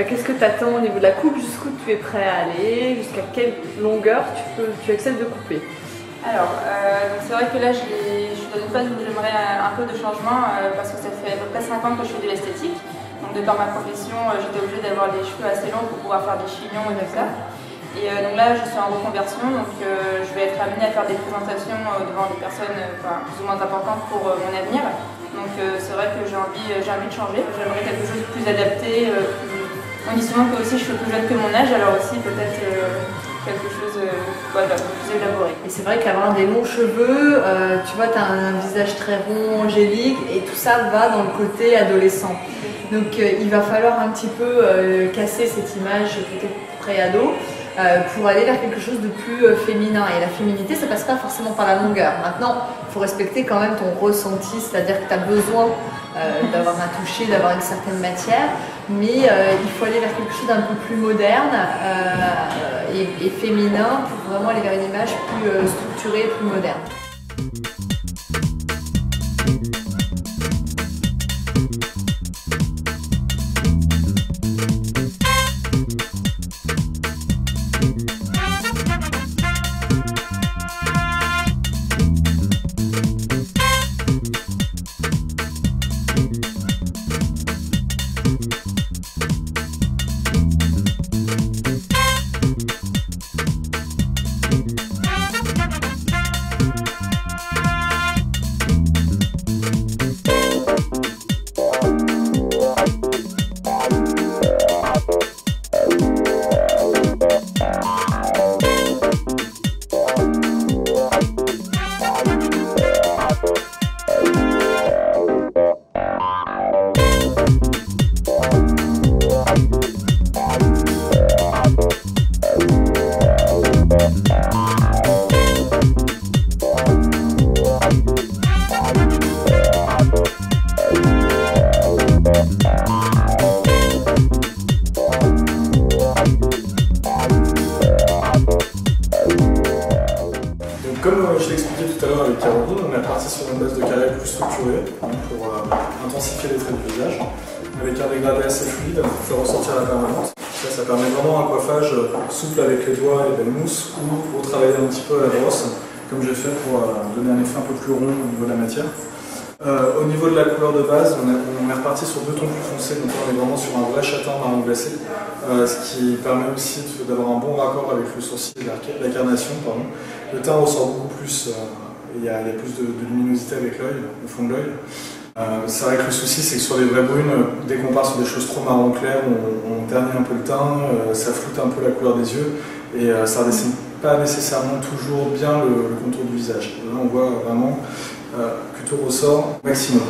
qu'est-ce que tu attends au niveau de la coupe? Jusqu'où tu es prêt à aller? Jusqu'à quelle longueur tu acceptes de couper? Alors, c'est vrai que là, je suis dans une phase où j'aimerais un peu de changement parce que ça fait à peu près 5 ans que je fais de l'esthétique. Donc, de par ma profession, j'étais obligée d'avoir les cheveux assez longs pour pouvoir faire des chignons et tout ça. Et donc là, je suis en reconversion, donc je vais être amenée à faire des présentations devant des personnes plus ou moins importantes pour mon avenir. Donc c'est vrai que j'ai envie de changer. J'aimerais quelque chose de plus adapté. On dit souvent que aussi je suis plus jeune que mon âge, alors aussi peut-être quelque chose de plus élaboré. Et c'est vrai qu'avoir des longs cheveux, tu vois, tu as un visage très rond, angélique, et tout ça va dans le côté adolescent. Donc il va falloir un petit peu casser cette image peut-être pré-ado pour aller vers quelque chose de plus féminin. Et la féminité, ça passe pas forcément par la longueur. Maintenant, il faut respecter quand même ton ressenti, c'est-à-dire que tu as besoin d'avoir un toucher, d'avoir une certaine matière, mais il faut aller vers quelque chose d'un peu plus moderne et féminin pour vraiment aller vers une image plus structurée, plus moderne. Comme je l'ai expliqué tout à l'heure avec Caroline, on est parti sur une base de carré plus structurée pour intensifier les traits du visage, avec un dégradé assez fluide pour faire ressortir la permanente. Ça permet vraiment un coiffage souple avec les doigts et belle mousse, ou pour travailler un petit peu à la brosse, comme j'ai fait pour donner un effet un peu plus rond au niveau de la matière. Au niveau de la couleur de base, on est reparti sur 2 tons plus foncés, donc on est vraiment sur un vrai châtain marron glacé, ce qui permet aussi d'avoir un bon rapport avec le sourcil et la carnation. Le teint ressort beaucoup plus, il y a plus de luminosité avec l'œil, au fond de l'œil. C'est vrai que le souci, c'est que sur les vraies brunes, dès qu'on part sur des choses trop marron clair, on ternit un peu le teint, ça floute un peu la couleur des yeux et ça ne dessine pas nécessairement toujours bien le contour du visage. Là, on voit vraiment que tout ressort au maximum.